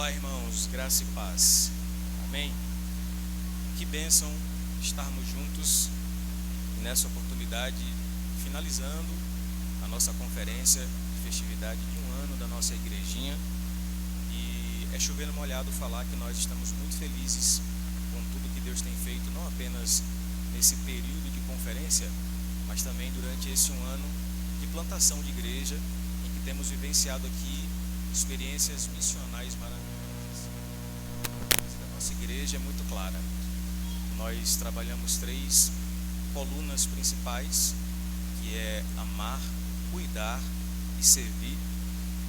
Olá, irmãos, graça e paz. Amém? Que bênção estarmos juntos nessa oportunidade, finalizando a nossa conferência de festividade de um ano da nossa igrejinha. E é chover no molhado falar que nós estamos muito felizes com tudo que Deus tem feito, não apenas nesse período de conferência, mas também durante esse um ano de plantação de igreja, em que temos vivenciado aqui experiências missionais maravilhosas. A nossa igreja é muito clara. Nós trabalhamos 3 colunas principais, que é amar, cuidar e servir.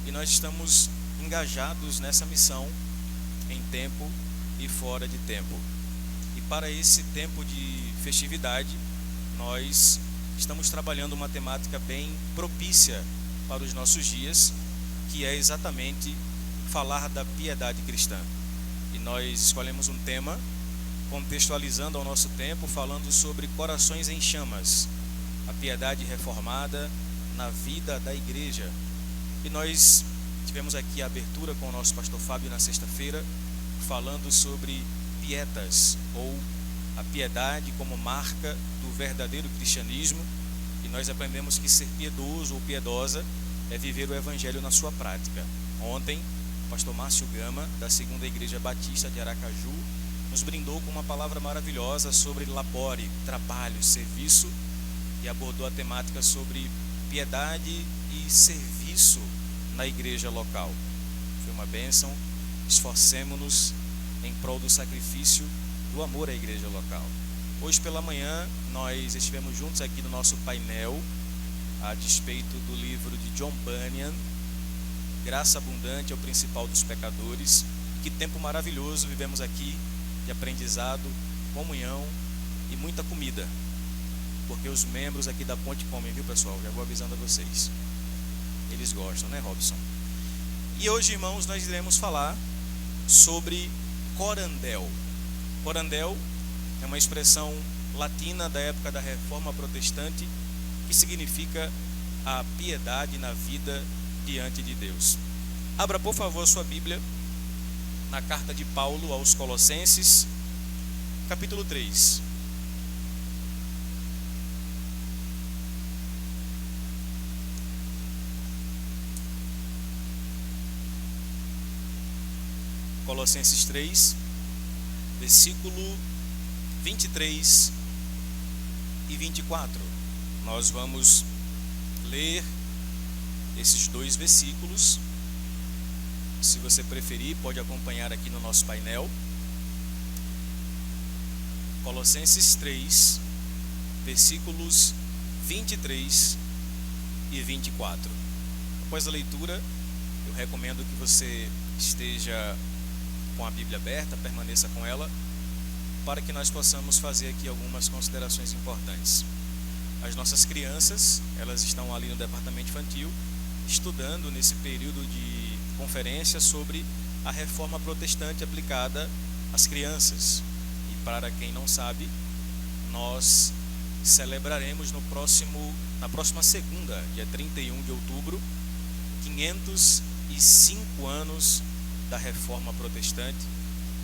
E nós estamos engajados nessa missão em tempo e fora de tempo. E para esse tempo de festividade, nós estamos trabalhando uma temática bem propícia para os nossos dias, que é exatamente falar da piedade cristã. E nós escolhemos um tema, contextualizando ao nosso tempo, falando sobre corações em chamas, a piedade reformada na vida da igreja. E nós tivemos aqui a abertura com o nosso pastor Fábio na sexta-feira, falando sobre pietas, ou a piedade como marca do verdadeiro cristianismo. E nós aprendemos que ser piedoso ou piedosa é viver o evangelho na sua prática. Ontem, o pastor Márcio Gama, da Segunda Igreja Batista de Aracaju, nos brindou com uma palavra maravilhosa sobre labore, trabalho, serviço, e abordou a temática sobre piedade e serviço na igreja local. Foi uma bênção. Esforcemo-nos em prol do sacrifício do amor à igreja local. Hoje pela manhã, nós estivemos juntos aqui no nosso painel, a despeito do livro de John Bunyan, Graça Abundante é o Principal dos Pecadores. Que tempo maravilhoso vivemos aqui de aprendizado, comunhão e muita comida, porque os membros aqui da Ponte comem, viu pessoal? Já vou avisando a vocês, eles gostam, né, Robson? E hoje, irmãos, nós iremos falar sobre corandel. Corandel é uma expressão latina da época da Reforma Protestante, que significa a piedade na vida diante de Deus. Abra, por favor, sua Bíblia na carta de Paulo aos Colossenses, capítulo 3. Colossenses 3, versículo 23 e 24. Nós vamos ler esses 2 versículos. Se você preferir, pode acompanhar aqui no nosso painel. Colossenses 3, versículos 23 e 24. Após a leitura, eu recomendo que você esteja com a Bíblia aberta, permaneça com ela, para que nós possamos fazer aqui algumas considerações importantes. As nossas crianças, elas estão ali no departamento infantil, estudando nesse período de conferência sobre a reforma protestante aplicada às crianças. E para quem não sabe, nós celebraremos na próxima segunda, dia 31 de outubro, 505 anos da reforma protestante.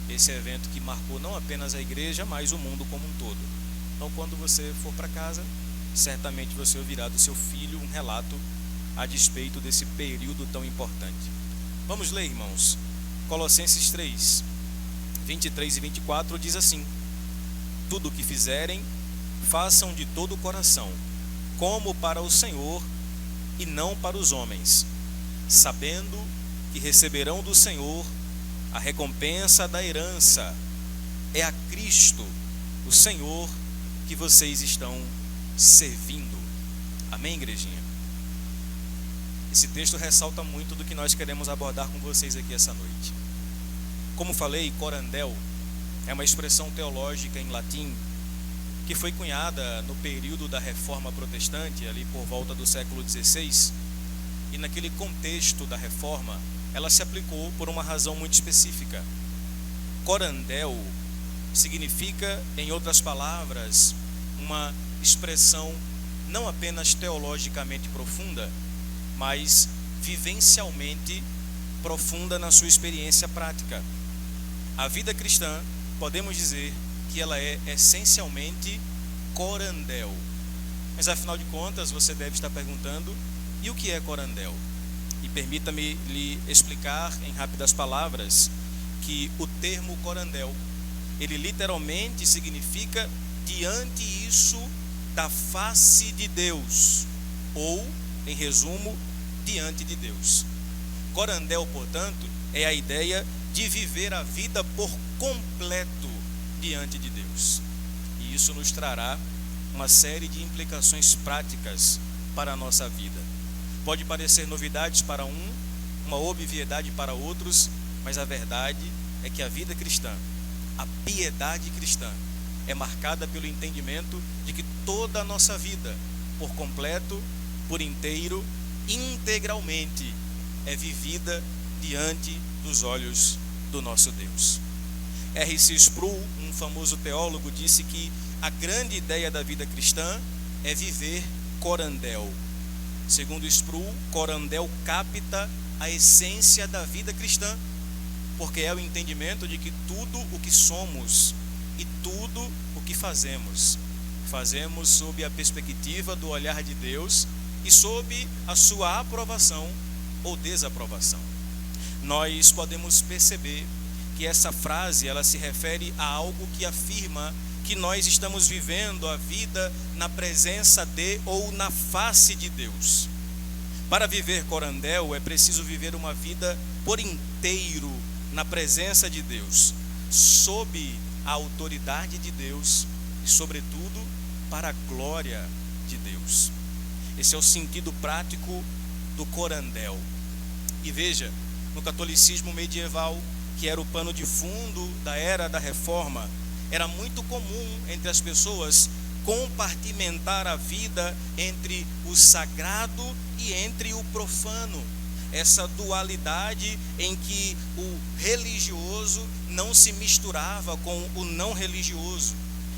Esse evento que marcou não apenas a igreja, mas o mundo como um todo. Então, quando você for para casa, certamente você ouvirá do seu filho um relato a despeito desse período tão importante. Vamos ler, irmãos. Colossenses 3, 23 e 24 diz assim: tudo o que fizerem, façam de todo o coração, como para o Senhor e não para os homens, sabendo que receberão do Senhor a recompensa da herança. É a Cristo, o Senhor, que vocês estão servindo. Amém, igrejinha? Esse texto ressalta muito do que nós queremos abordar com vocês aqui essa noite. Como falei, corandel é uma expressão teológica em latim que foi cunhada no período da Reforma Protestante, ali por volta do século XVI, e naquele contexto da Reforma, ela se aplicou por uma razão muito específica. Corandel significa, em outras palavras, uma expressão não apenas teologicamente profunda, mas vivencialmente profunda na sua experiência prática. A vida cristã, podemos dizer que ela é essencialmente corandel. Mas afinal de contas, você deve estar perguntando, e o que é corandel? E permita-me lhe explicar em rápidas palavras que o termo corandel, ele literalmente significa diante isso da face de Deus, ou, em resumo, diante de Deus. Corandel, portanto, é a ideia de viver a vida por completo diante de Deus. E isso nos trará uma série de implicações práticas para a nossa vida. Pode parecer novidades para uma obviedade para outros, mas a verdade é que a vida cristã, a piedade cristã, é marcada pelo entendimento de que toda a nossa vida, por completo, por inteiro, integralmente, é vivida diante dos olhos do nosso Deus. R.C. Sproul, um famoso teólogo, disse que a grande ideia da vida cristã é viver corandel. Segundo Sproul, corandel capta a essência da vida cristã, porque é o entendimento de que tudo o que somos e tudo o que fazemos sob a perspectiva do olhar de Deus e sob a sua aprovação ou desaprovação. Nós podemos perceber que essa frase ela se refere a algo que afirma que nós estamos vivendo a vida na presença de ou na face de Deus. Para viver corandel é preciso viver uma vida por inteiro na presença de Deus, sob a autoridade de Deus e, sobretudo, para a glória de Deus. Esse é o sentido prático do corandel. E veja, no catolicismo medieval, que era o pano de fundo da era da Reforma, era muito comum entre as pessoas compartimentar a vida entre o sagrado e entre o profano. Essa dualidade em que o religioso não se misturava com o não religioso.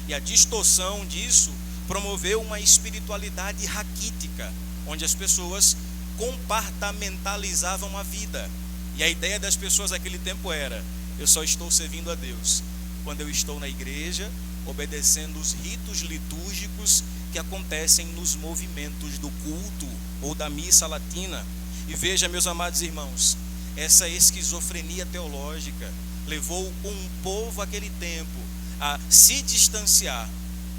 E a distorção disso promoveu uma espiritualidade raquítica, onde as pessoas compartimentalizavam a vida. E a ideia das pessoas naquele tempo era: eu só estou servindo a Deus quando eu estou na igreja, obedecendo os ritos litúrgicos que acontecem nos movimentos do culto ou da missa latina. E veja, meus amados irmãos, essa esquizofrenia teológica levou um povo àquele tempo a se distanciar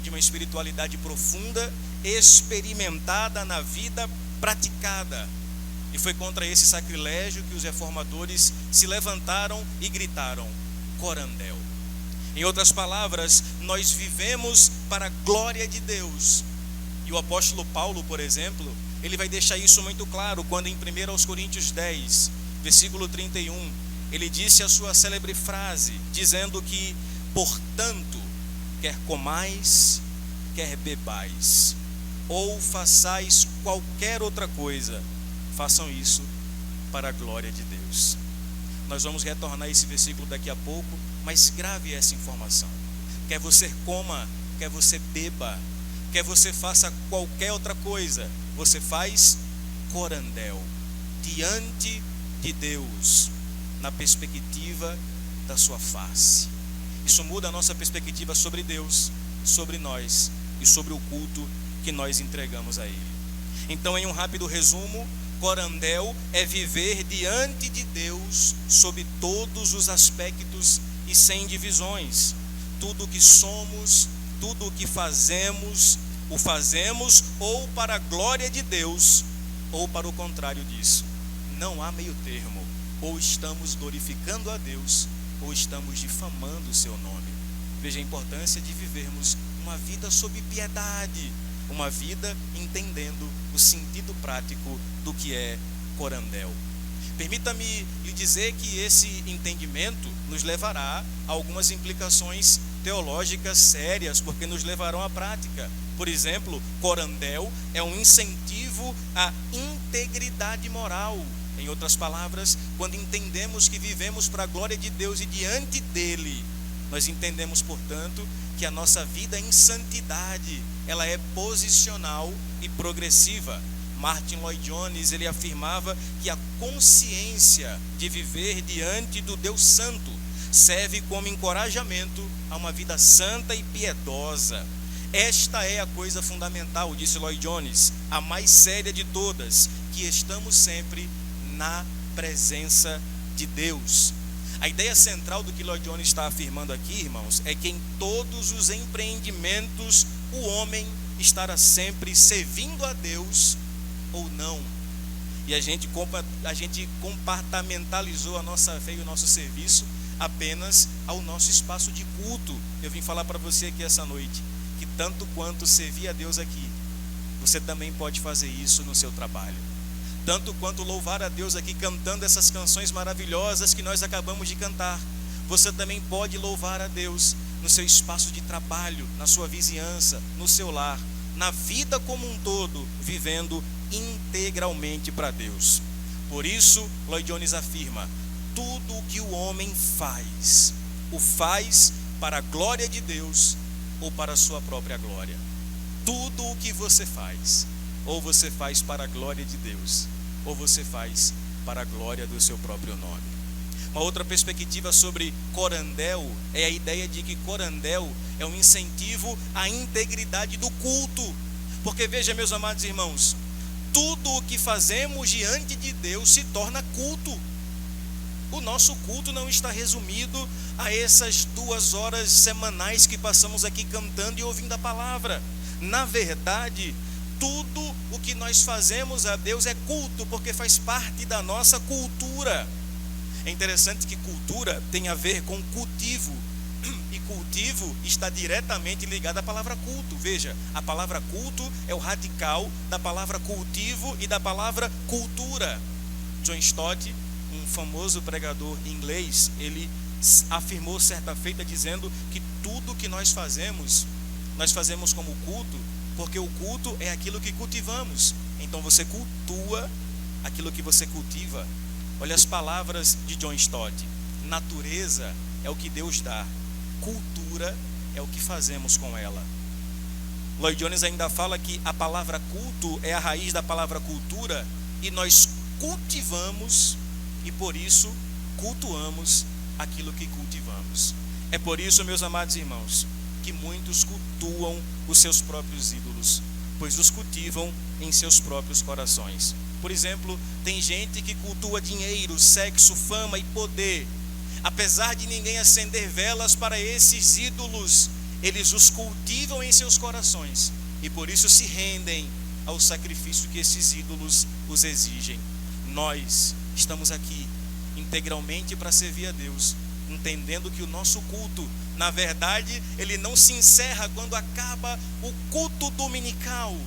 de uma espiritualidade profunda, experimentada na vida praticada. E foi contra esse sacrilégio que os reformadores se levantaram e gritaram: corandel. Em outras palavras, nós vivemos para a glória de Deus. E o apóstolo Paulo, por exemplo, ele vai deixar isso muito claro quando em 1 Coríntios 10, versículo 31, ele disse a sua célebre frase, dizendo que, portanto, quer comais, quer bebais, ou façais qualquer outra coisa, façam isso para a glória de Deus. Nós vamos retornar a esse versículo daqui a pouco, mas grave essa informação. Quer você coma, quer você beba, quer você faça qualquer outra coisa, você faz corandel, diante de Deus, na perspectiva da sua face. Isso muda a nossa perspectiva sobre Deus, sobre nós e sobre o culto que nós entregamos a Ele. Então, em um rápido resumo, corandel é viver diante de Deus sob todos os aspectos e sem divisões. Tudo o que somos, tudo o que fazemos, o fazemos ou para a glória de Deus, ou para o contrário disso. Não há meio termo. Ou estamos glorificando a Deus, ou estamos difamando o seu nome. Veja a importância de vivermos uma vida sob piedade, uma vida entendendo o sentido prático do que é corandel. Permita-me lhe dizer que esse entendimento nos levará a algumas implicações teológicas sérias, porque nos levarão à prática. Por exemplo, corandel é um incentivo à integridade moral. Em outras palavras, quando entendemos que vivemos para a glória de Deus e diante dele, nós entendemos, portanto, que a nossa vida em santidade, ela é posicional e progressiva. Martin Lloyd Jones, ele afirmava que a consciência de viver diante do Deus Santo serve como encorajamento a uma vida santa e piedosa. Esta é a coisa fundamental, disse Lloyd Jones, a mais séria de todas, que estamos sempre na presença de Deus. A ideia central do que Lloyd Jones está afirmando aqui, irmãos, é que em todos os empreendimentos o homem estará sempre servindo a Deus ou não. E a gente compartamentalizou a nossa fé e o nosso serviço apenas ao nosso espaço de culto. Eu vim falar para você aqui essa noite que tanto quanto servir a Deus aqui, você também pode fazer isso no seu trabalho. Tanto quanto louvar a Deus aqui cantando essas canções maravilhosas que nós acabamos de cantar, você também pode louvar a Deus no seu espaço de trabalho, na sua vizinhança, no seu lar, na vida como um todo, vivendo integralmente para Deus. Por isso, Lloyd Jones afirma: tudo o que o homem faz, o faz para a glória de Deus ou para a sua própria glória. Tudo o que você faz, ou você faz para a glória de Deus, ou você faz para a glória do seu próprio nome. Uma outra perspectiva sobre corandel é a ideia de que corandel é um incentivo à integridade do culto. Porque veja, meus amados irmãos, tudo o que fazemos diante de Deus se torna culto. O nosso culto não está resumido a essas 2 horas semanais que passamos aqui cantando e ouvindo a palavra. Na verdade, tudo o que nós fazemos a Deus é culto, porque faz parte da nossa cultura. É interessante que cultura tem a ver com cultivo, e cultivo está diretamente ligado à palavra culto. Veja, a palavra culto é o radical da palavra cultivo e da palavra cultura. John Stott, um famoso pregador inglês, ele afirmou certa feita dizendo que tudo que nós fazemos como culto, porque o culto é aquilo que cultivamos. Então você cultua aquilo que você cultiva. Olha as palavras de John Stott: natureza é o que Deus dá, cultura é o que fazemos com ela. Lloyd Jones ainda fala que a palavra culto é a raiz da palavra cultura, e nós cultivamos e por isso cultuamos aquilo que cultivamos. É por isso, meus amados irmãos, que muitos cultuam os seus próprios ídolos, pois os cultivam em seus próprios corações. Por exemplo, tem gente que cultua dinheiro, sexo, fama e poder. Apesar de ninguém acender velas para esses ídolos, eles os cultivam em seus corações e por isso se rendem ao sacrifício que esses ídolos os exigem. Nós estamos aqui integralmente para servir a Deus, entendendo que o nosso culto, na verdade, ele não se encerra quando acaba o culto dominical.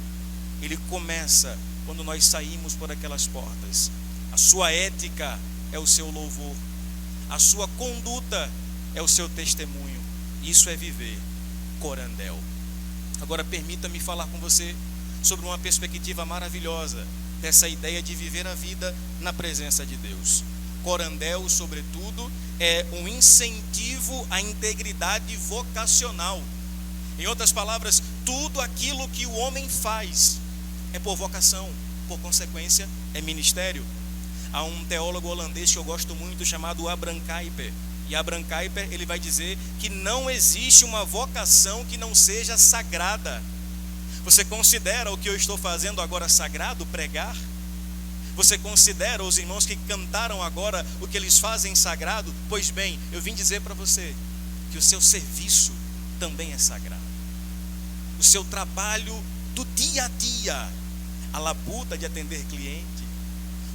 Ele começa quando nós saímos por aquelas portas. A sua ética é o seu louvor, a sua conduta é o seu testemunho. Isso é viver corandel. Agora permita-me falar com você sobre uma perspectiva maravilhosa dessa ideia de viver a vida na presença de Deus. Corandel, sobretudo, é um incentivo à integridade vocacional. Em outras palavras, tudo aquilo que o homem faz é por vocação, por consequência, é ministério. Há um teólogo holandês que eu gosto muito, chamado Abraham Kuyper. E Abraham Kuyper, ele vai dizer que não existe uma vocação que não seja sagrada. Você considera o que eu estou fazendo agora sagrado, pregar? Você considera os irmãos que cantaram agora o que eles fazem sagrado? Pois bem, eu vim dizer para você que o seu serviço também é sagrado. O seu trabalho do dia a dia, a labuta de atender cliente,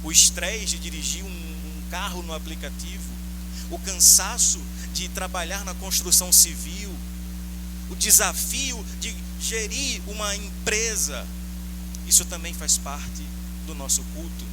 o estresse de dirigir um carro no aplicativo, o cansaço de trabalhar na construção civil, o desafio de gerir uma empresa, isso também faz parte do nosso culto.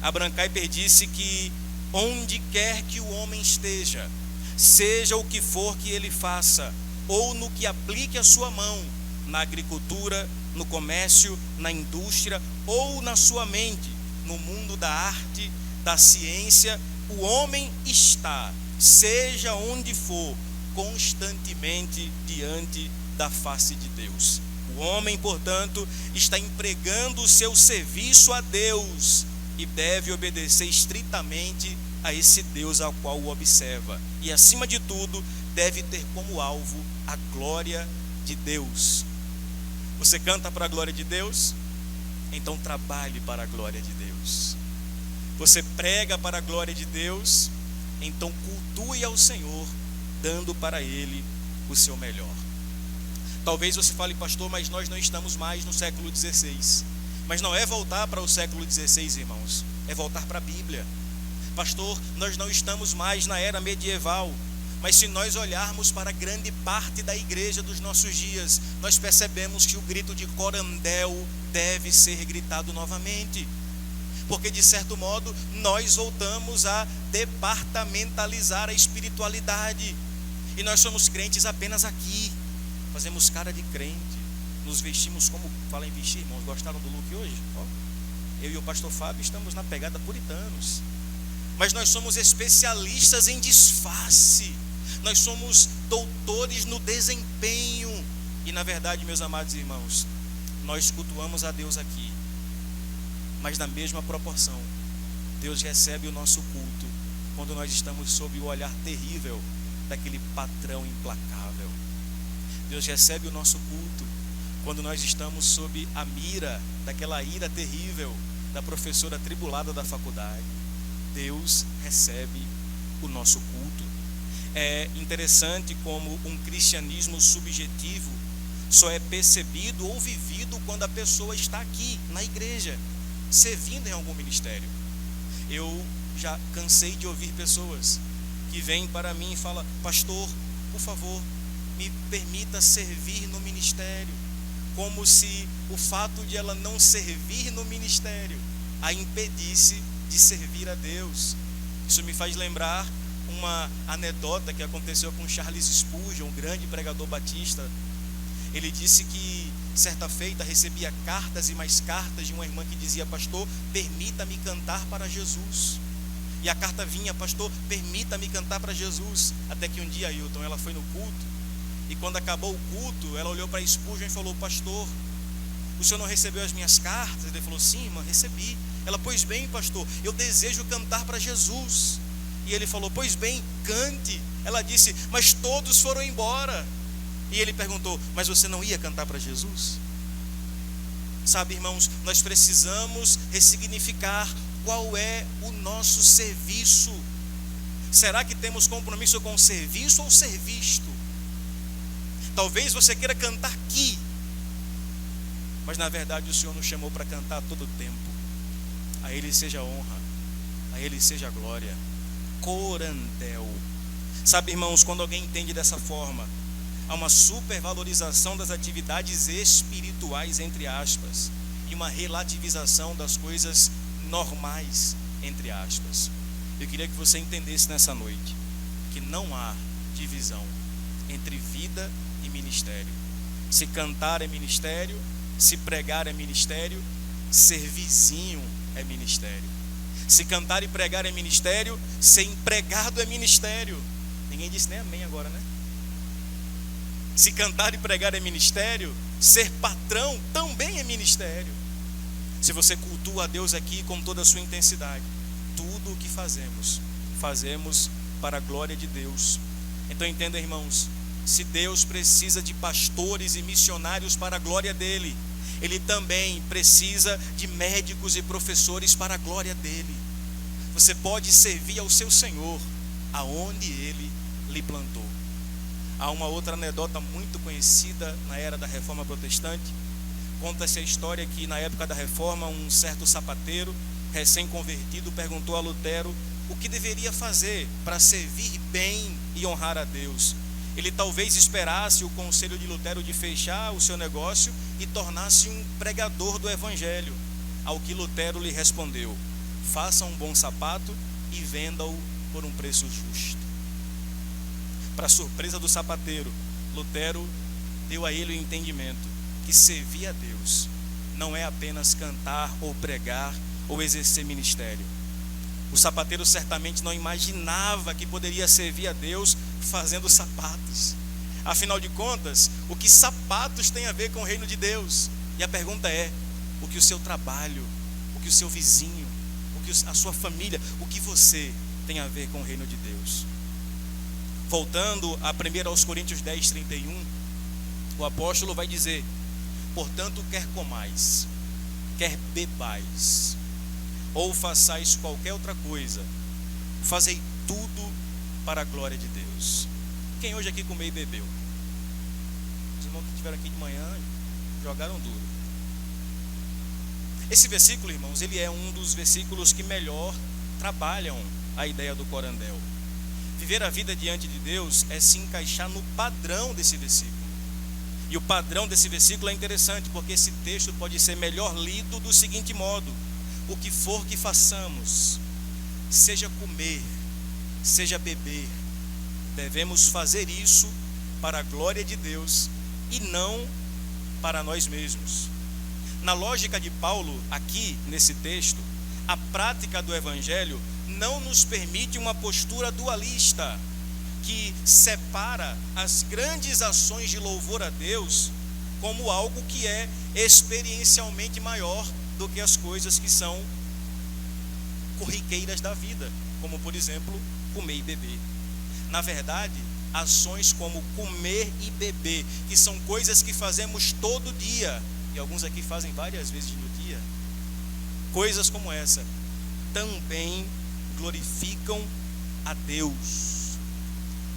Abraham Kuyper disse que onde quer que o homem esteja, seja o que for que ele faça, ou no que aplique a sua mão, na agricultura, no comércio, na indústria, ou na sua mente, no mundo da arte, da ciência, o homem está, seja onde for, constantemente diante da face de Deus. O homem, portanto, está empregando o seu serviço a Deus e deve obedecer estritamente a esse Deus ao qual o observa. E, acima de tudo, deve ter como alvo a glória de Deus. Você canta para a glória de Deus? Então trabalhe para a glória de Deus. Você prega para a glória de Deus? Então cultue ao Senhor, dando para Ele o seu melhor. Talvez você fale, pastor, mas nós não estamos mais no século XVI. Mas não é voltar para o século XVI, irmãos, é voltar para a Bíblia. Pastor, nós não estamos mais na era medieval. Mas se nós olharmos para grande parte da igreja dos nossos dias, nós percebemos que o grito de Corandel deve ser gritado novamente. Porque, de certo modo, nós voltamos a departamentalizar a espiritualidade. E nós somos crentes apenas aqui. Fazemos cara de crente. Nos vestimos como... Fala em vestir, irmãos. Gostaram do look hoje? Ó, eu e o pastor Fábio estamos na pegada puritanos. Mas nós somos especialistas em disfarce. Nós somos doutores no desempenho. E na verdade, meus amados irmãos, nós cultuamos a Deus aqui, mas na mesma proporção, Deus recebe o nosso culto quando nós estamos sob o olhar terrível daquele patrão implacável. Deus recebe o nosso culto quando nós estamos sob a mira daquela ira terrível da professora atribulada da faculdade. Deus recebe o nosso culto. É interessante como um cristianismo subjetivo só é percebido ou vivido quando a pessoa está aqui na igreja, servindo em algum ministério. Eu já cansei de ouvir pessoas que vêm para mim e falam, pastor, por favor, me permita servir no ministério, como se o fato de ela não servir no ministério a impedisse de servir a Deus. Isso me faz lembrar uma anedota que aconteceu com Charles Spurgeon, um grande pregador batista. Ele disse que certa feita recebia cartas e mais cartas de uma irmã que dizia, pastor, permita-me cantar para Jesus. E a carta vinha, pastor, permita-me cantar para Jesus. Até que um dia, Ailton, ela foi no culto, e quando acabou o culto, ela olhou para Spurgeon e falou, pastor, o senhor não recebeu as minhas cartas? Ele falou, sim, irmã, recebi. Ela, pois bem, pastor, eu desejo cantar para Jesus. E ele falou, pois bem, cante. Ela disse, mas todos foram embora. E ele perguntou, mas você não ia cantar para Jesus? Sabe, irmãos, nós precisamos ressignificar qual é o nosso serviço. Será que temos compromisso com o serviço ou ser visto? Talvez você queira cantar aqui, mas na verdade o Senhor nos chamou para cantar todo o tempo. A Ele seja a honra, a Ele seja a glória. Corandel. Sabe, irmãos, quando alguém entende dessa forma, há uma supervalorização das atividades espirituais, entre aspas, e uma relativização das coisas normais, entre aspas. Eu queria que você entendesse nessa noite que não há divisão entre vida e ministério. Se cantar é ministério, se pregar é ministério, ser vizinho é ministério. Se cantar e pregar é ministério, ser empregado é ministério. Ninguém disse nem amém agora, né? Se cantar e pregar é ministério, ser patrão também é ministério. Se você cultua a Deus aqui com toda a sua intensidade, tudo o que fazemos, fazemos para a glória de Deus. Então entenda, irmãos, se Deus precisa de pastores e missionários para a glória dele, Ele também precisa de médicos e professores para a glória dele. Você pode servir ao seu Senhor aonde Ele lhe plantou. Há uma outra anedota muito conhecida na era da Reforma Protestante. Conta-se a história que na época da Reforma, um certo sapateiro recém-convertido perguntou a Lutero o que deveria fazer para servir bem e honrar a Deus. Ele talvez esperasse o conselho de Lutero de fechar o seu negócio e tornar-se um pregador do Evangelho. Ao que Lutero lhe respondeu: faça um bom sapato e venda-o por um preço justo. Para surpresa do sapateiro, Lutero deu a ele o entendimento que servir a Deus não é apenas cantar ou pregar ou exercer ministério. O sapateiro certamente não imaginava que poderia servir a Deus fazendo sapatos. Afinal de contas, o que sapatos tem a ver com o reino de Deus? E a pergunta é: o que o seu trabalho, o que o seu vizinho, o que a sua família, o que você tem a ver com o reino de Deus? Voltando a 1 Coríntios 10:31, o apóstolo vai dizer: portanto, quer comais, quer bebais, ou façais qualquer outra coisa, fazei tudo para a glória de Deus. Quem hoje aqui comeu e bebeu? Os irmãos que estiveram aqui de manhã jogaram duro. Esse versículo, irmãos, ele é um dos versículos que melhor trabalham a ideia do corandel. Viver a vida diante de Deus é se encaixar no padrão desse versículo. E o padrão desse versículo é interessante, porque esse texto pode ser melhor lido do seguinte modo: o que for que façamos, seja comer, seja beber, devemos fazer isso para a glória de Deus e não para nós mesmos. Na lógica de Paulo, aqui nesse texto, a prática do evangelho não nos permite uma postura dualista, que separa as grandes ações de louvor a Deus como algo que é experiencialmente maior do que as coisas que são corriqueiras da vida, como por exemplo, comer e beber. Na verdade, ações como comer e beber, que são coisas que fazemos todo dia, e alguns aqui fazem várias vezes no dia, coisas como essa também glorificam a Deus.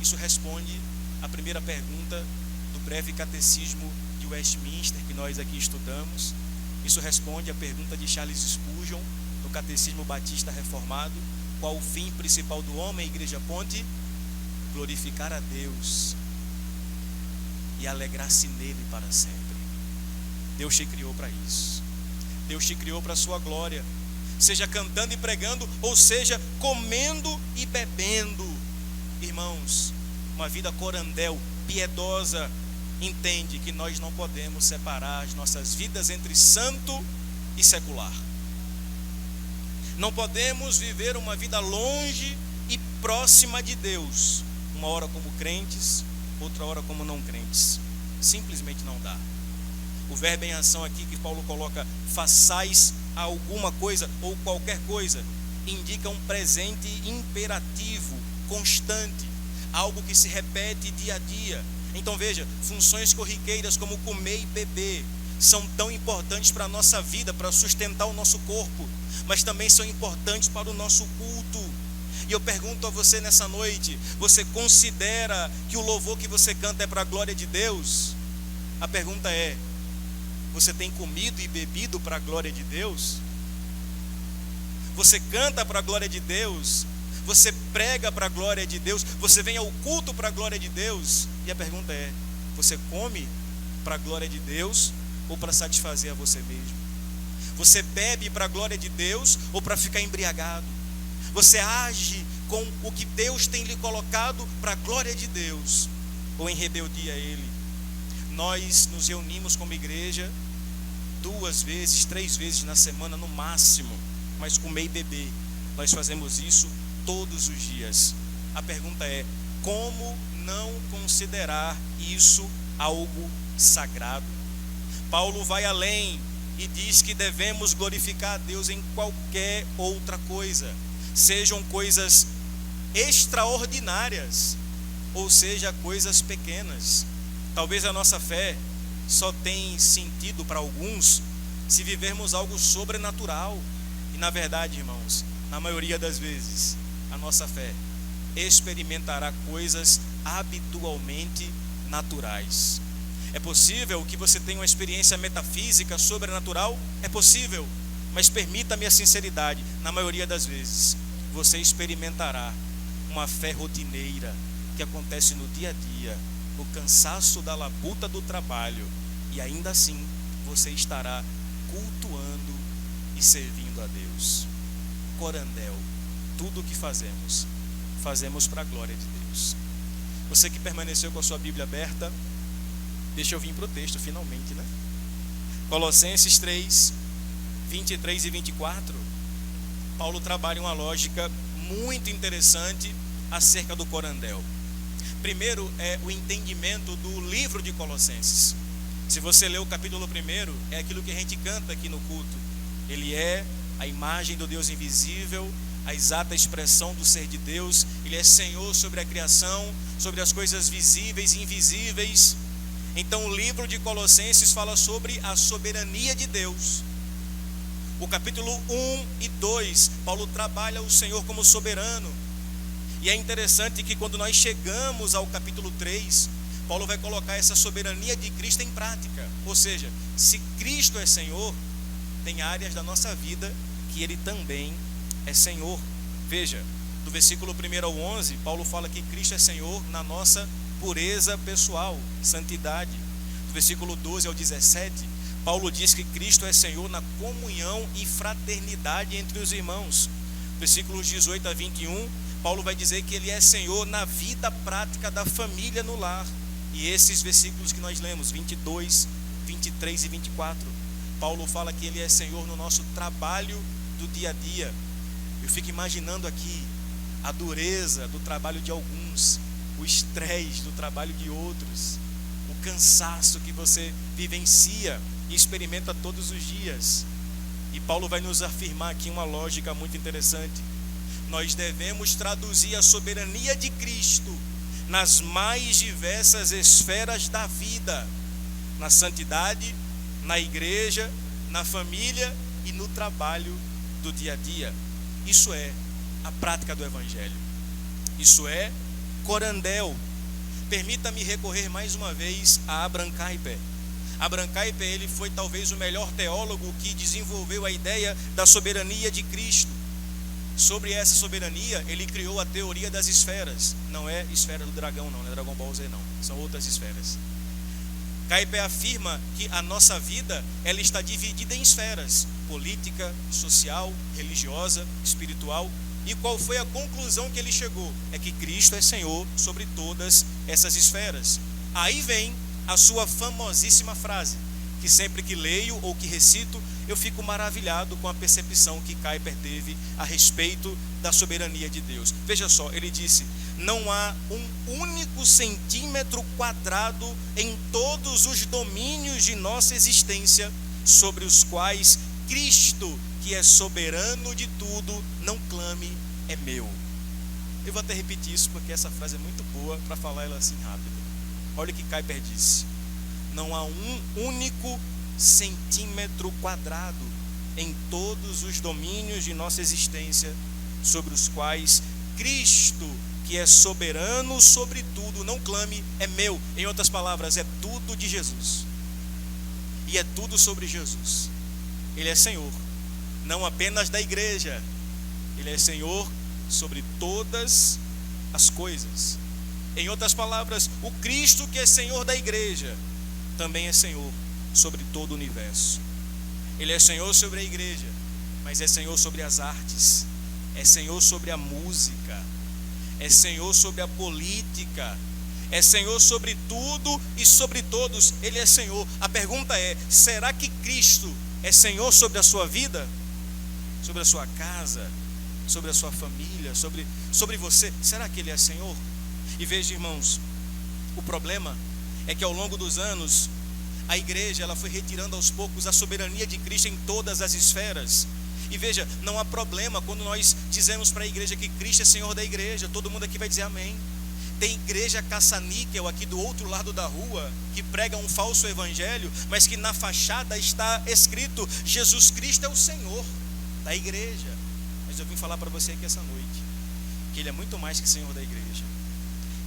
Isso responde à primeira pergunta do breve catecismo de Westminster que nós aqui estudamos. Isso responde à pergunta de Charles Spurgeon no Catecismo Batista Reformado: qual o fim principal do homem, Igreja Ponte? Glorificar a Deus e alegrar-se nele para sempre. Deus te criou para isso. Deus te criou para a sua glória, seja cantando e pregando, ou seja comendo e bebendo. Irmãos, uma vida corandel, piedosa, entende que nós não podemos separar as nossas vidas entre santo e secular. Não podemos viver uma vida longe e próxima de Deus, uma hora como crentes, outra hora como não crentes. Simplesmente não dá. O verbo em ação aqui que Paulo coloca, façais alguma coisa ou qualquer coisa, indica um presente imperativo, constante, algo que se repete dia a dia. Então veja, funções corriqueiras como comer e beber são tão importantes para a nossa vida, para sustentar o nosso corpo, mas também são importantes para o nosso culto. E eu pergunto a você nessa noite: você considera que o louvor que você canta é para a glória de Deus? A pergunta é: você tem comido e bebido para a glória de Deus? Você canta para a glória de Deus? Você prega para a glória de Deus? Você vem ao culto para a glória de Deus? E a pergunta é: você come para a glória de Deus ou para satisfazer a você mesmo? Você bebe para a glória de Deus ou para ficar embriagado? Você age com o que Deus tem lhe colocado para a glória de Deus ou em rebeldia a Ele? Nós nos reunimos como igreja 2 vezes, 3 vezes na semana no máximo, mas comer e beber, nós fazemos isso todos os dias. A pergunta é: como não considerar isso algo sagrado? Paulo vai além e diz que devemos glorificar a Deus em qualquer outra coisa, sejam coisas extraordinárias ou seja coisas pequenas. Talvez a nossa fé só tem sentido para alguns se vivermos algo sobrenatural. E na verdade, irmãos, na maioria das vezes, a nossa fé experimentará coisas habitualmente naturais. É possível que você tenha uma experiência metafísica, sobrenatural? É possível, mas permita-me a sinceridade: na maioria das vezes, você experimentará uma fé rotineira que acontece no dia a dia, no cansaço da labuta do trabalho, e ainda assim você estará cultuando e servindo a Deus. Corandel, tudo o que fazemos, fazemos para a glória de Deus. Você que permaneceu com a sua Bíblia aberta, deixa eu vir para o texto finalmente, né? Colossenses 3, 23 e 24, Paulo trabalha uma lógica muito interessante acerca do corandel. Primeiro é o entendimento do livro de Colossenses. Se você ler o capítulo 1, é aquilo que a gente canta aqui no culto. Ele é a imagem do Deus invisível, a exata expressão do ser de Deus. Ele é Senhor sobre a criação, sobre as coisas visíveis e invisíveis. Então o livro de Colossenses fala sobre a soberania de Deus. O capítulo 1 e 2, Paulo trabalha o Senhor como soberano. E é interessante que quando nós chegamos ao capítulo 3, Paulo vai colocar essa soberania de Cristo em prática. Ou seja, se Cristo é Senhor, tem áreas da nossa vida que Ele também é Senhor. Veja, do versículo 1 ao 11, Paulo fala que Cristo é Senhor na nossa pureza pessoal, santidade. Do versículo 12 ao 17, Paulo diz que Cristo é Senhor na comunhão e fraternidade entre os irmãos. Versículos 18 a 21, Paulo vai dizer que Ele é Senhor na vida prática da família no lar. E esses versículos que nós lemos, 22, 23 e 24, Paulo fala que Ele é Senhor no nosso trabalho do dia a dia. Eu fico imaginando aqui a dureza do trabalho de alguns, o estresse do trabalho de outros, o cansaço que você vivencia e experimenta todos os dias. E Paulo vai nos afirmar aqui uma lógica muito interessante. Nós devemos traduzir a soberania de Cristo nas mais diversas esferas da vida, na santidade, na igreja, na família e no trabalho do dia a dia. Isso é a prática do Evangelho. Isso é corandel. Permita-me recorrer mais uma vez a Abraham Kuyper. Abraham Kuyper, ele foi talvez o melhor teólogo que desenvolveu a ideia da soberania de Cristo. Sobre essa soberania, ele criou a teoria das esferas. Não é esfera do dragão, não é Dragon Ball Z, não. São outras esferas. Kuyper afirma que a nossa vida, ela está dividida em esferas: política, social, religiosa, espiritual. E qual foi a conclusão que ele chegou? É que Cristo é Senhor sobre todas essas esferas. Aí vem a sua famosíssima frase, que sempre que leio ou que recito, eu fico maravilhado com a percepção que Kuyper teve a respeito da soberania de Deus. Veja só, ele disse: não há um único centímetro quadrado em todos os domínios de nossa existência sobre os quais Cristo, que é soberano de tudo, não clame, é meu. Eu vou até repetir isso porque essa frase é muito boa para falar ela assim rápido. Olha o que Kuyper disse: não há um único centímetro quadrado em todos os domínios de nossa existência sobre os quais Cristo, que é soberano sobre tudo, não clame, é meu. Em outras palavras, é tudo de Jesus. E é tudo sobre Jesus. Ele é Senhor, não apenas da igreja. Ele é Senhor sobre todas as coisas. Em outras palavras, o Cristo que é Senhor da igreja também é Senhor sobre todo o universo. Ele é Senhor sobre a igreja, mas é Senhor sobre as artes, é Senhor sobre a música, é Senhor sobre a política, é Senhor sobre tudo e sobre todos. Ele é Senhor. A pergunta é: será que Cristo é Senhor sobre a sua vida? Sobre a sua casa? Sobre a sua família? Sobre você? Será que Ele é Senhor? E veja, irmãos, o problema é que ao longo dos anos a igreja, ela foi retirando aos poucos a soberania de Cristo em todas as esferas. E veja, não há problema quando nós dizemos para a igreja que Cristo é Senhor da igreja. Todo mundo aqui vai dizer amém. Tem igreja caça-níquel aqui do outro lado da rua que prega um falso evangelho, mas que na fachada está escrito: Jesus Cristo é o Senhor da igreja. Mas eu vim falar para você aqui essa noite que Ele é muito mais que Senhor da igreja.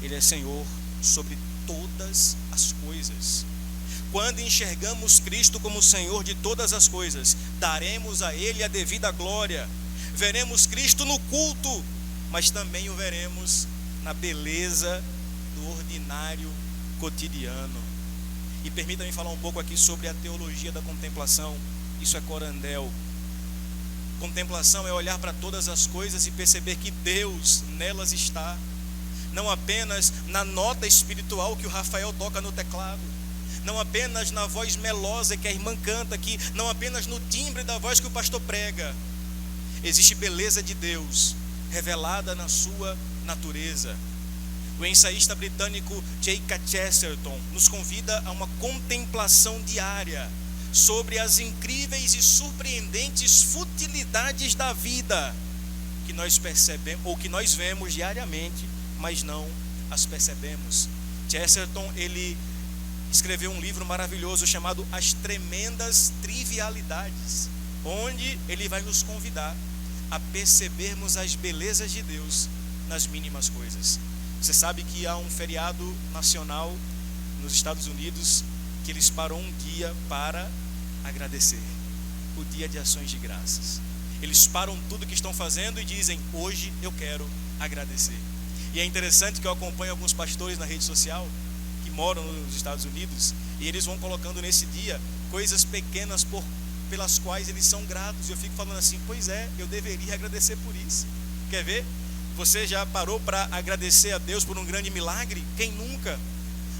Ele é Senhor sobre todas as coisas. Quando enxergamos Cristo como Senhor de todas as coisas, daremos a Ele a devida glória. Veremos Cristo no culto, mas também o veremos na beleza do ordinário cotidiano. E permita-me falar um pouco aqui sobre a teologia da contemplação. Isso é corandel. Contemplação é olhar para todas as coisas e perceber que Deus nelas está. Não apenas na nota espiritual que o Rafael toca no teclado, não apenas na voz melosa que a irmã canta aqui, não apenas no timbre da voz que o pastor prega. Existe beleza de Deus revelada na sua natureza. O ensaísta britânico G.K. Chesterton nos convida a uma contemplação diária sobre as incríveis e surpreendentes futilidades da vida que nós percebemos ou que nós vemos diariamente, mas não as percebemos. Chesterton, ele escreveu um livro maravilhoso chamado As Tremendas Trivialidades, onde ele vai nos convidar a percebermos as belezas de Deus nas mínimas coisas. Você sabe que há um feriado nacional nos Estados Unidos que eles param um dia para agradecer, o Dia de Ações de Graças. Eles param tudo que estão fazendo e dizem: hoje eu quero agradecer. E é interessante que eu acompanho alguns pastores na rede social que moram nos Estados Unidos, e eles vão colocando nesse dia coisas pequenas pelas quais eles são gratos. E eu fico falando assim: pois é, eu deveria agradecer por isso. Quer ver? Você já parou para agradecer a Deus por um grande milagre? Quem nunca?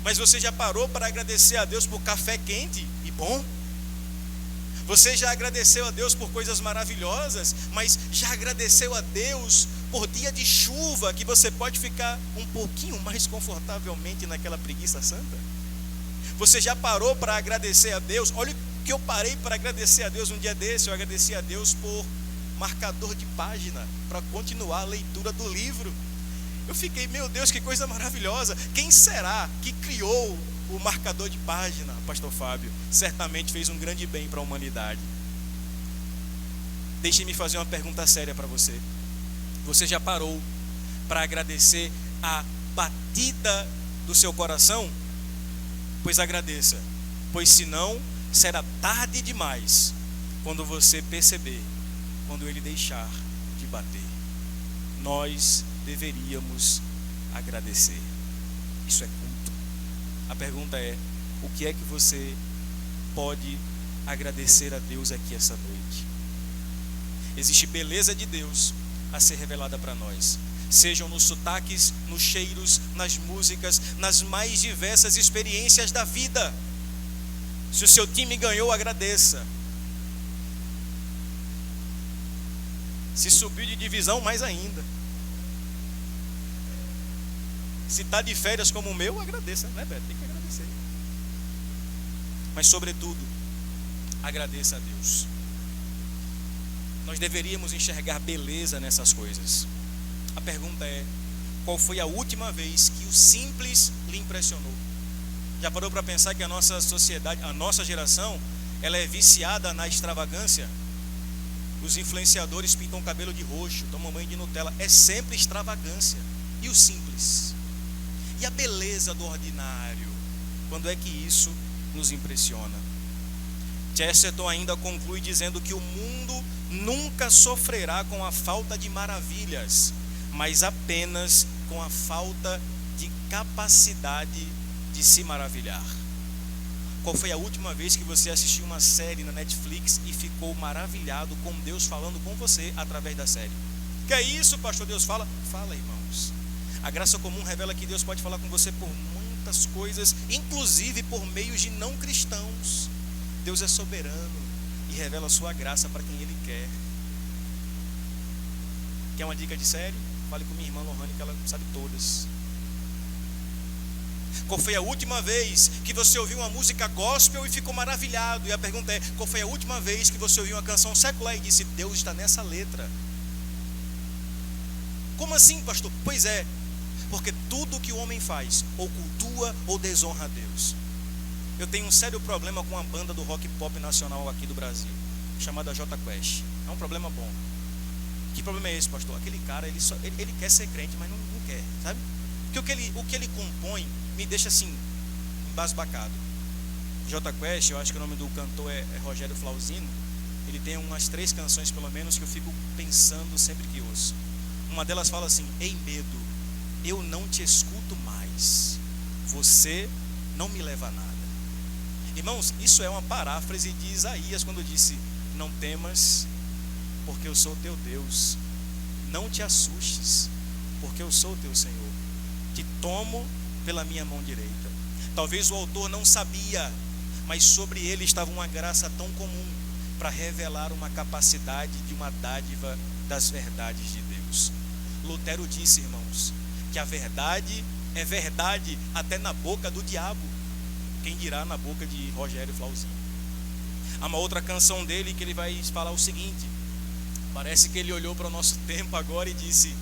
Mas você já parou para agradecer a Deus por café quente e bom? Você já agradeceu a Deus por coisas maravilhosas, mas já agradeceu a Deus por dia de chuva, que você pode ficar um pouquinho mais confortavelmente naquela preguiça santa? Você já parou para agradecer a Deus? Olha o que eu parei para agradecer a Deus um dia desse. Eu agradeci a Deus por marcador de página, para continuar a leitura do livro. Eu fiquei: meu Deus, que coisa maravilhosa. Quem será que criou o marcador de página? Pastor Fábio. Certamente fez um grande bem para a humanidade. Deixe-me fazer uma pergunta séria para você. Você já parou para agradecer a batida do seu coração? Pois agradeça, pois senão será tarde demais quando você perceber, quando ele deixar de bater. Nós deveríamos agradecer. Isso é culto. A pergunta é: o que é que você pode agradecer a Deus aqui essa noite? Existe beleza de Deus a ser revelada para nós, sejam nos sotaques, nos cheiros, nas músicas, nas mais diversas experiências da vida. Se o seu time ganhou, agradeça. Se subiu de divisão, mais ainda. Se está de férias como o meu, agradeça, né, Beto? Tem que agradecer. Mas, sobretudo, agradeça a Deus. Nós deveríamos enxergar beleza nessas coisas. A pergunta é: qual foi a última vez que o simples lhe impressionou? Já parou para pensar que a nossa sociedade, a nossa geração, ela é viciada na extravagância? Os influenciadores pintam o cabelo de roxo, tomam banho de Nutella. É sempre extravagância. E o simples? E a beleza do ordinário? Quando é que isso nos impressiona? Chesterton ainda conclui dizendo que o mundo nunca sofrerá com a falta de maravilhas, mas apenas com a falta de capacidade de se maravilhar. Qual foi a última vez que você assistiu uma série na Netflix e ficou maravilhado com Deus falando com você através da série? Que é isso, pastor? Deus fala? Fala, irmãos. A graça comum revela que Deus pode falar com você por muitas coisas, inclusive por meios de não cristãos. Deus é soberano e revela a sua graça para quem Ele quer. Quer uma dica de série? Fale com minha irmã Lohane, que ela sabe todas. Qual foi a última vez que você ouviu uma música gospel e ficou maravilhado? E a pergunta é: qual foi a última vez que você ouviu uma canção secular e disse: Deus está nessa letra? Como assim, pastor? Pois é, porque tudo que o homem faz ou cultua ou desonra a Deus. Eu tenho um sério problema com a banda do rock pop nacional aqui do Brasil, chamada Jota Quest. É um problema bom. Que problema é esse, pastor? Aquele cara, ele quer ser crente, mas não quer, sabe? Porque o que ele compõe me deixa assim, embasbacado. Jota Quest, eu acho que o nome do cantor é Rogério Flauzino. Ele tem umas 3 canções pelo menos que eu fico pensando sempre que ouço. Uma delas fala assim: ei medo, eu não te escuto mais, você não me leva a nada. Irmãos, isso é uma paráfrase de Isaías, quando disse: não temas, porque eu sou teu Deus. Não te assustes, porque eu sou teu Senhor. Te tomo pela minha mão direita. Talvez o autor não sabia, mas sobre ele estava uma graça tão comum para revelar uma capacidade de uma dádiva das verdades de Deus. Lutero disse, irmãos, que a verdade é verdade até na boca do diabo, quem dirá na boca de Rogério Flauzinho. Há uma outra canção dele que ele vai falar o seguinte: parece que ele olhou para o nosso tempo agora e disse: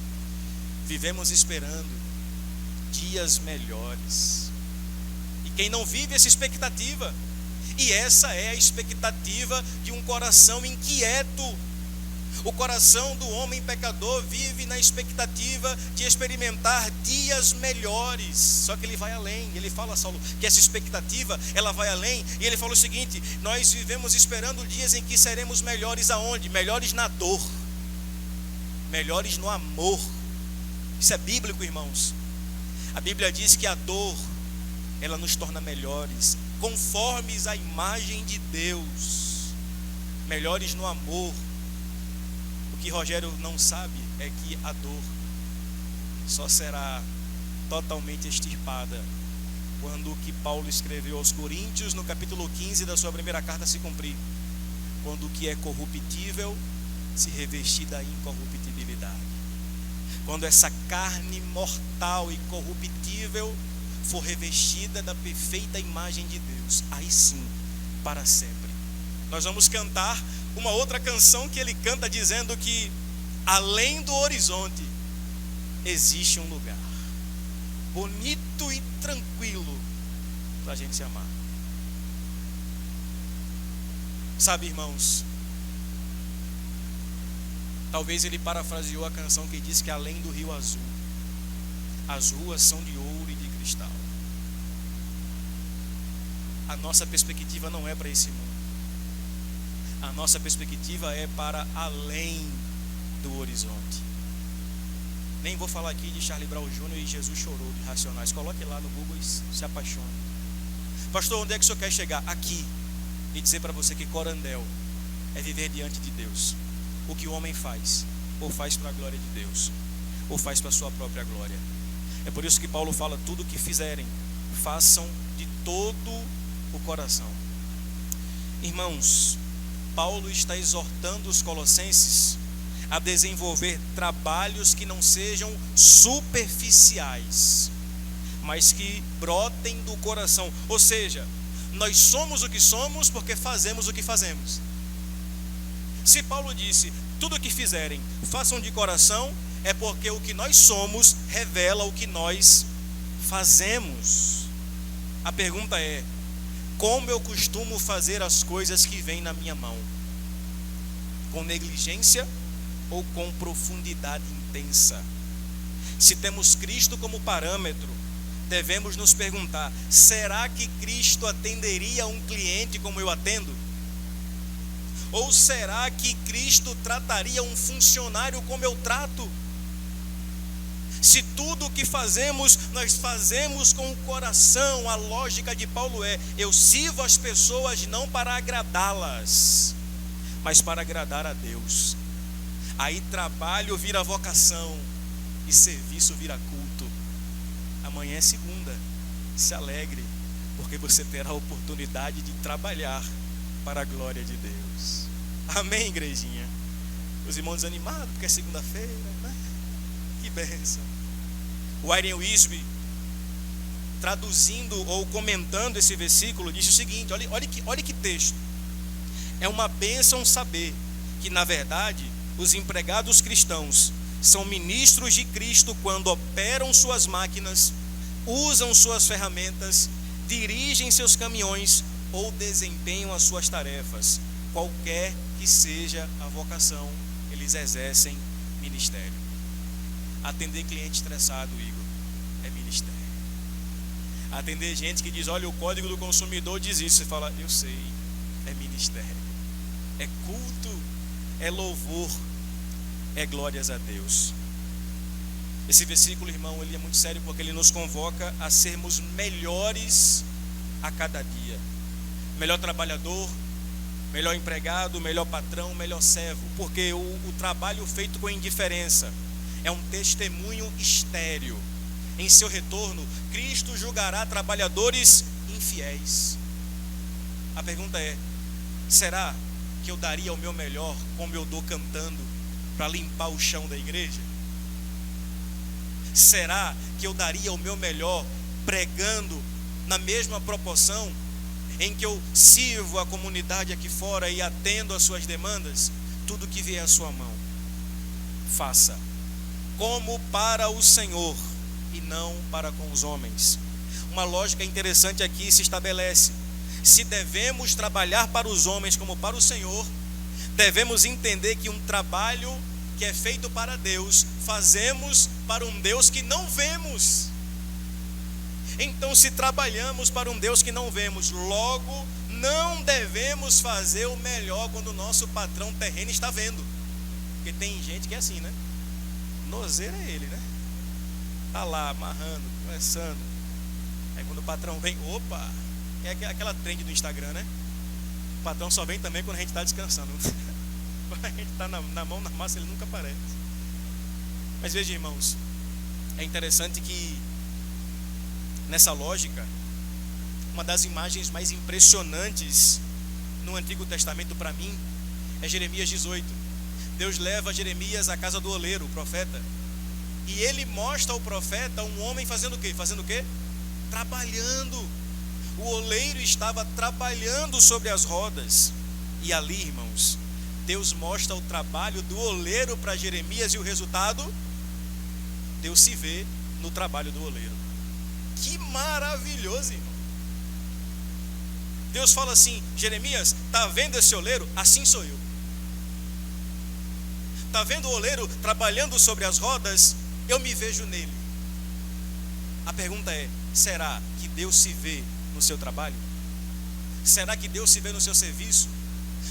vivemos esperando dias melhores. E quem não vive essa expectativa? E essa é a expectativa de um coração inquieto. O coração do homem pecador vive na expectativa de experimentar dias melhores. Só que ele vai além. Ele fala, Saulo, que essa expectativa, ela vai além. E ele fala o seguinte: nós vivemos esperando dias em que seremos melhores aonde? Melhores na dor, melhores no amor. Isso é bíblico, irmãos. A Bíblia diz que a dor, ela nos torna melhores, conformes à imagem de Deus, melhores no amor. O que Rogério não sabe é que a dor só será totalmente extirpada quando o que Paulo escreveu aos Coríntios no capítulo 15 da sua primeira carta se cumprir, quando o que é corruptível se revestir da incorruptibilidade, quando essa carne mortal e corruptível for revestida da perfeita imagem de Deus, aí sim, para sempre. Nós vamos cantar uma outra canção que ele canta dizendo que além do horizonte existe um lugar bonito e tranquilo para a gente se amar. Sabe, irmãos, talvez ele parafraseou a canção que diz que além do rio azul, as ruas são de ouro e de cristal. A nossa perspectiva não é para esse mundo. A nossa perspectiva é para além do horizonte. Nem vou falar aqui de Charlie Brown Jr. e Jesus Chorou, de Racionais. Coloque lá no Google e se apaixone. Pastor, onde é que o senhor quer chegar? Aqui. E dizer para você que Corandel é viver diante de Deus. O que o homem faz, ou faz para a glória de Deus, ou faz para a sua própria glória. É por isso que Paulo fala: tudo o que fizerem, façam de todo o coração. Irmãos, Paulo está exortando os colossenses a desenvolver trabalhos que não sejam superficiais, mas que brotem do coração. Ou seja, nós somos o que somos porque fazemos o que fazemos. Se Paulo disse: tudo o que fizerem, façam de coração, é porque o que nós somos revela o que nós fazemos. A pergunta é: como eu costumo fazer as coisas que vêm na minha mão? Com negligência ou com profundidade intensa? Se temos Cristo como parâmetro, devemos nos perguntar: será que Cristo atenderia um cliente como eu atendo? Ou será que Cristo trataria um funcionário como eu trato? Se tudo o que fazemos, nós fazemos com o coração, a lógica de Paulo é: eu sirvo as pessoas não para agradá-las, mas para agradar a Deus. Aí trabalho vira vocação e serviço vira culto. Amanhã é segunda, se alegre, porque você terá a oportunidade de trabalhar para a glória de Deus. Amém, igrejinha? Os irmãos desanimados porque é segunda-feira, né? Que bênção. Warren Wiersbe, traduzindo ou comentando esse versículo, disse o seguinte: olha que texto. É uma bênção saber que, na verdade, os empregados cristãos são ministros de Cristo quando operam suas máquinas, usam suas ferramentas, dirigem seus caminhões ou desempenham as suas tarefas. Qualquer que seja a vocação, eles exercem ministério. Atender cliente estressado, Igor, é ministério. Atender gente que diz: olha, o Código do Consumidor diz isso. Você fala: eu sei, é ministério. É culto, é louvor, é glórias a Deus. Esse versículo, irmão, ele é muito sério porque ele nos convoca a sermos melhores a cada dia. Melhor trabalhador, melhor empregado, melhor patrão, melhor servo. Porque o trabalho feito com indiferença é um testemunho estéril. Em seu retorno, Cristo julgará trabalhadores infiéis. A pergunta é: será que eu daria o meu melhor, como eu dou cantando, para limpar o chão da igreja? Será que eu daria o meu melhor pregando na mesma proporção em que eu sirvo a comunidade aqui fora e atendo às suas demandas? Tudo que vier à sua mão, faça como para o Senhor e não para com os homens. Uma lógica interessante aqui se estabelece: se devemos trabalhar para os homens como para o Senhor, devemos entender que um trabalho que é feito para Deus, fazemos para um Deus que não vemos. Então, se trabalhamos para um Deus que não vemos, logo não devemos fazer o melhor quando o nosso patrão terreno está vendo. Porque tem gente que é assim, né? Nozeiro é ele, né? Tá lá amarrando, conversando. Aí quando o patrão vem, opa, é aquela trend do Instagram, né? O patrão só vem também quando a gente está descansando. Quando a gente está na mão na massa, ele nunca aparece. Mas veja, irmãos, é interessante que nessa lógica, uma das imagens mais impressionantes no Antigo Testamento para mim é Jeremias 18. Deus leva Jeremias à casa do oleiro, o profeta, e ele mostra ao profeta um homem fazendo o quê? Fazendo o quê? Trabalhando. O oleiro estava trabalhando sobre as rodas. E ali, irmãos, Deus mostra o trabalho do oleiro para Jeremias, e o resultado? Deus se vê no trabalho do oleiro. Que maravilhoso, irmão. Deus fala assim: Jeremias, está vendo esse oleiro? Assim sou eu. Está vendo o oleiro trabalhando sobre as rodas? Eu me vejo nele. A pergunta é: será que Deus se vê no seu trabalho? Será que Deus se vê no seu serviço?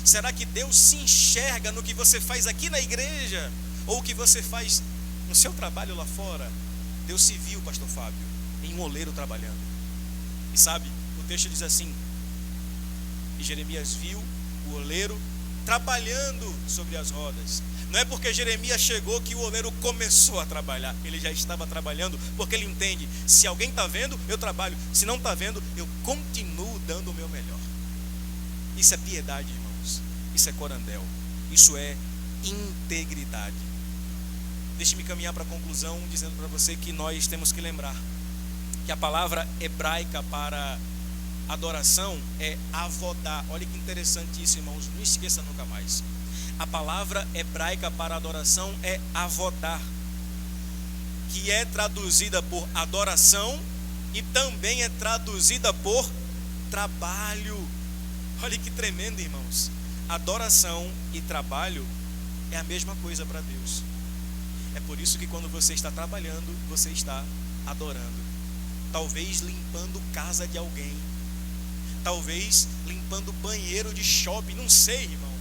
Será que Deus se enxerga no que você faz aqui na igreja? Ou o que você faz no seu trabalho lá fora? Deus se viu, pastor Fábio, em um oleiro trabalhando. E sabe, o texto diz assim: e Jeremias viu o oleiro trabalhando sobre as rodas. Não é porque Jeremias chegou que o oleiro começou a trabalhar. Ele já estava trabalhando, porque ele entende: se alguém está vendo, eu trabalho. Se não está vendo, eu continuo dando o meu melhor. Isso é piedade, irmãos. Isso é corandel. Isso é integridade. Deixe-me caminhar para a conclusão, dizendo para você que nós temos que lembrar que a palavra hebraica para adoração é avodá. Olha que interessante isso, irmãos. Não esqueça nunca mais. A palavra hebraica para adoração é avodá, que é traduzida por adoração e também é traduzida por trabalho. Olha que tremendo, irmãos. Adoração e trabalho é a mesma coisa para Deus. É por isso que quando você está trabalhando, você está adorando. Talvez limpando casa de alguém, talvez limpando banheiro de shopping, não sei, irmão,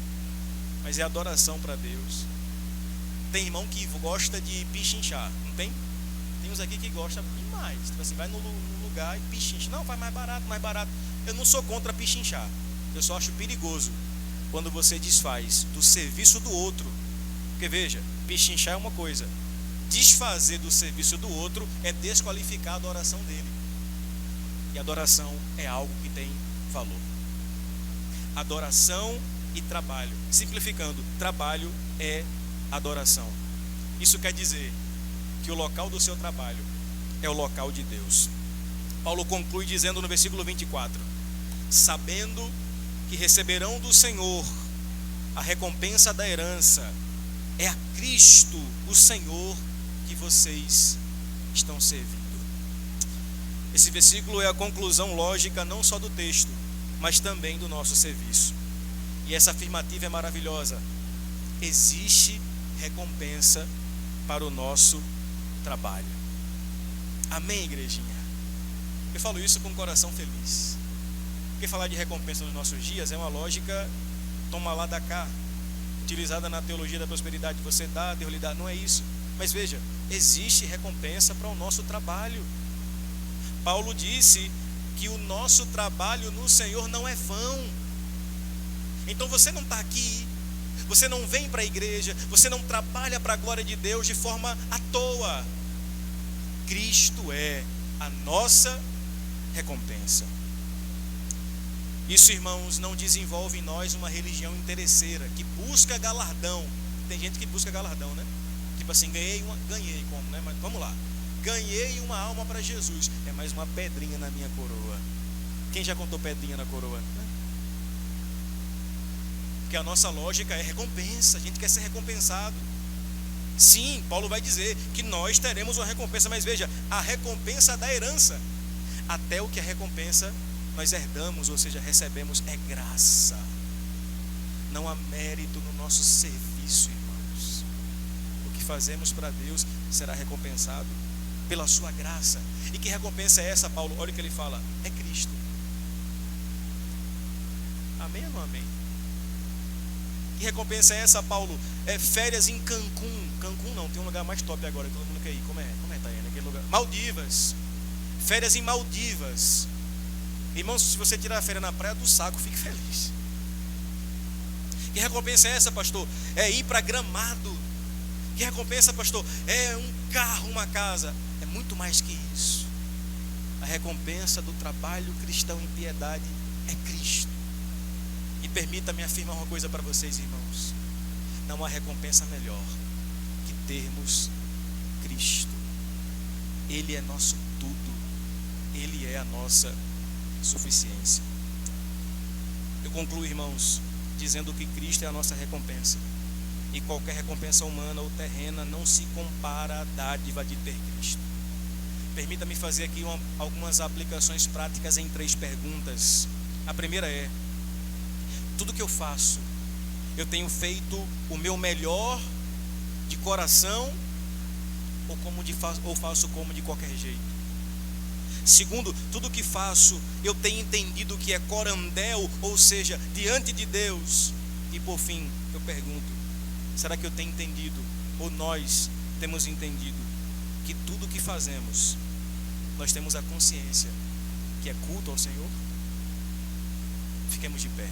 mas é adoração para Deus. Tem irmão que gosta de pichinchar, não tem? Tem uns aqui que gostam demais. Tipo assim, vai no lugar e pichincha. Não, faz mais barato, mais barato. Eu não sou contra pichinchar. Eu só acho perigoso quando você desfaz do serviço do outro. Porque veja, pichinchar é uma coisa, desfazer do serviço do outro é desqualificar a adoração dele. E adoração é algo que tem valor. Adoração e trabalho. Simplificando, trabalho é adoração. Isso quer dizer que o local do seu trabalho é o local de Deus. Paulo conclui dizendo no versículo 24: sabendo que receberão do Senhor a recompensa da herança, é a Cristo, o Senhor, que vocês estão servindo. Esse versículo é a conclusão lógica não só do texto, mas também do nosso serviço. E essa afirmativa é maravilhosa. Existe recompensa para o nosso trabalho. Amém, igrejinha? Eu falo isso com o coração feliz. Porque falar de recompensa nos nossos dias é uma lógica toma lá da cá, utilizada na teologia da prosperidade. Você dá, Deus lhe dá. Não é isso. Mas veja, existe recompensa para o nosso trabalho. Paulo disse que o nosso trabalho no Senhor não é vão. Então você não está aqui, você não vem para a igreja, você não trabalha para a glória de Deus de forma à toa. Cristo é a nossa recompensa. Isso, irmãos, não desenvolve em nós uma religião interesseira, que busca galardão. Tem gente que busca galardão, né? Tipo assim, ganhei como, né? Mas vamos lá. ganhei uma alma para Jesus. É mais uma pedrinha na minha coroa. Quem já contou pedrinha na coroa? Porque a nossa lógica é recompensa, a gente quer ser recompensado. Sim, Paulo vai dizer que nós teremos uma recompensa, mas veja, a recompensa da herança, até o que é recompensa nós herdamos, ou seja, recebemos, é graça. Não há mérito no nosso serviço, irmãos. O que fazemos para Deus será recompensado pela sua graça. E que recompensa é essa, Paulo? Olha o que ele fala, é Cristo. Amém ou não amém? Que recompensa é essa, Paulo? É férias em Cancún. Cancún não, tem um lugar mais top agora, todo mundo quer ir. Como é, Taiane? Aquele lugar. Maldivas. Férias em Maldivas. Irmãos, se você tirar a férias na Praia do Saco, fique feliz. Que recompensa é essa, pastor? É ir para Gramado. Que recompensa, pastor? É um carro, uma casa. É muito mais que isso. A recompensa do trabalho cristão em piedade é Cristo. E permita-me afirmar uma coisa para vocês, irmãos. Não há recompensa melhor que termos Cristo. Ele é nosso tudo. Ele é a nossa suficiência. Eu concluo, irmãos, dizendo que Cristo é a nossa recompensa. E qualquer recompensa humana ou terrena não se compara à dádiva de ter Cristo. Permita-me fazer aqui algumas aplicações práticas em 3 perguntas. A primeira é: tudo que eu faço, eu tenho feito o meu melhor de coração ou faço como de qualquer jeito? Segundo, tudo que faço, eu tenho entendido que é corandel, ou seja, diante de Deus? E por fim, eu pergunto: será que eu tenho entendido, ou nós temos entendido, que tudo que fazemos, nós temos a consciência que é culto ao Senhor? Fiquemos de pé.